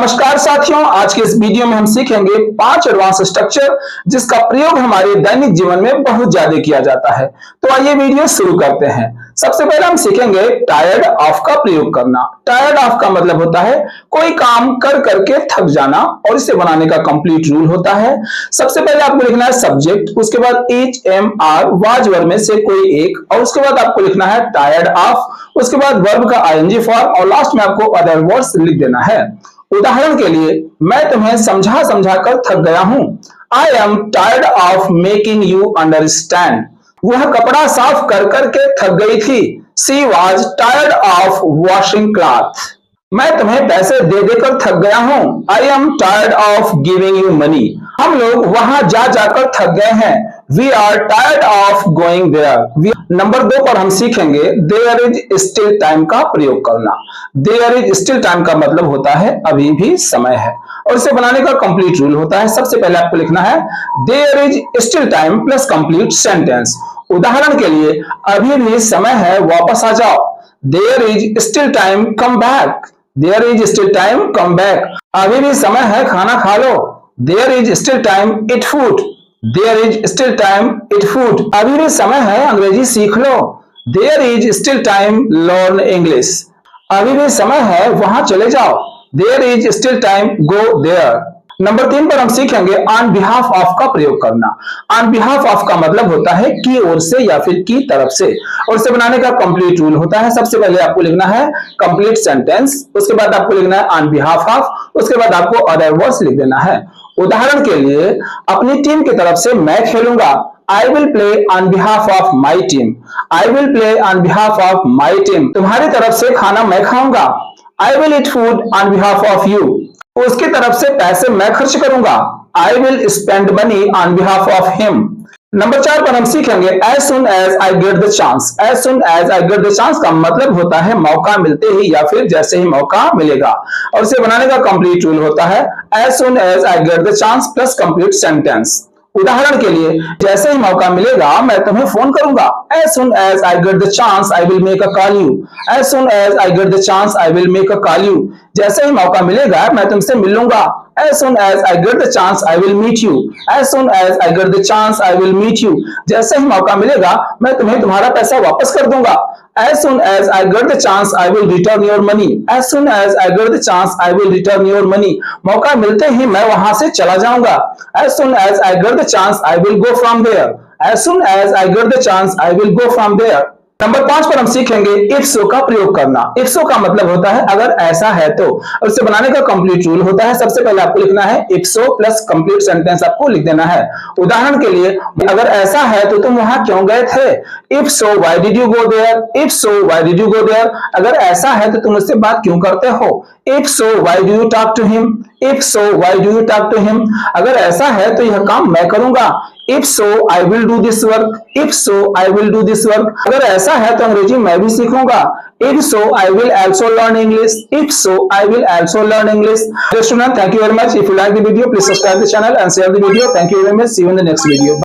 नमस्कार साथियों, आज के इस वीडियो में हम सीखेंगे 5 एडवांस स्ट्रक्चर जिसका प्रयोग हमारे दैनिक जीवन में बहुत ज्यादा किया जाता है। तो आइए वीडियो शुरू करते हैं। सबसे पहले हम सीखेंगे टायर्ड ऑफ का प्रयोग करना। टायर्ड ऑफ का मतलब होता है कोई काम कर करके थक जाना, और इसे बनाने का कंप्लीट रूल होता है। सबसे पहले आपको लिखना है सब्जेक्ट, उसके बाद H M R was verb में से कोई एक, और उसके बाद आपको लिखना है टायर्ड ऑफ, उसके बाद वर्ब का आईएनजी फॉर्म, और लास्ट में आपको अदर वर्ड्स लिख देना है। उदाहरण के लिए, मैं तुम्हें समझा समझा कर थक गया हूं। I am tired of making you understand. वह कपड़ा साफ कर करके थक गई थी। She was tired of washing cloth. मैं तुम्हें पैसे दे देकर थक गया हूं। I am tired of giving you money. हम लोग वहां जा जाकर थक गए हैं। We are tired of going there. Number 2 पर हम सीखेंगे देयर इज स्टिल टाइम का प्रयोग करना। देयर इज स्टिल टाइम का मतलब होता है अभी भी समय है, और इसे बनाने का कंप्लीट रूल होता है। सबसे पहले आपको लिखना है there is still time plus complete sentence. उदाहरण के लिए, अभी भी समय है, वापस आ जाओ। There is still time, come back. There is still time, come back. अभी भी समय है, खाना खा लो। There is still time, eat food. There is still time, eat food. अभी भी समय है, अंग्रेजी सीख लो। There is still time, learn English. अभी भी समय है, वहां चले जाओ। There is still time, go there. Number 3 पर हम सीखेंगे ऑन बिहाफ ऑफ का प्रयोग करना। ऑन बिहाफ ऑफ का मतलब होता है की ओर से या फिर की तरफ से, और इसे बनाने का कंप्लीट रूल होता है। सबसे पहले आपको लिखना है कंप्लीट सेंटेंस, उसके बाद आपको लिखना है ऑन बिहाफ ऑफ, उसके बाद आपको अदर वर्ड्स लिख देना है। उदाहरण के लिए, अपनी टीम की तरफ से मैं खेलूंगा। I will play on behalf of my team. I will play on behalf of my team. तुम्हारी तरफ से खाना मैं खाऊंगा। I will eat food on behalf of you. उसकी तरफ से पैसे मैं खर्च करूंगा। I will spend money on behalf of him. Number 4 पर हम सीखेंगे as soon as I get the chance. As soon as I get the chance का मतलब होता है मौका मिलते ही या फिर जैसे ही मौका मिलेगा, और इसे बनाने का कंप्लीट रूल होता है as soon as I get the chance plus complete sentence. उदाहरण के लिए, जैसे ही मौका मिलेगा मैं तुम्हें फोन करूंगा। As soon as I get the chance, I will make a call you. As soon as I get the chance, I will make a call you. जैसे ही मौका मिलेगा मैं तुमसे मिल लूंगा। As soon as I get the chance, I will meet you. As soon as I get the chance, I will meet you. जैसे ही मौका मिलेगा मैं तुम्हें तुम्हारा पैसा वापस कर दूंगा। As soon as I get the chance, I will return your money. As soon as I get the chance, I will return your money. मौका मिलते ही मैं वहां से चला जाऊंगा। As soon as I get the chance, I will go from there. As soon as I get the chance, I will go from there. Number 5 पर हम सीखेंगे इफ सो का प्रयोग करना। इफ सो का मतलब होता है अगर ऐसा है तो, और इसे बनाने का कंप्लीट रूल होता है। सबसे पहले आपको लिखना है if so plus complete sentence आपको लिख देना है। उदाहरण के लिए, अगर ऐसा है तो तुम वहां क्यों गए थे। If so why did you go there. If so why did you go there. अगर ऐसा है तो तुम उससे बात क्यों करते हो। If so why do you talk to him. If so why do you talk to him. अगर ऐसा है तो यह काम मैं करूंगा। If so, I will do this work. If so, I will do this work. अगर ऐसा है तो अंग्रेजी मैं भी सीखूंगा। If so, I will also learn English. If so, I will also learn English. Dear student, thank you very much. If you like the video, please subscribe the channel and share the video. Thank you very much. See you in the next video.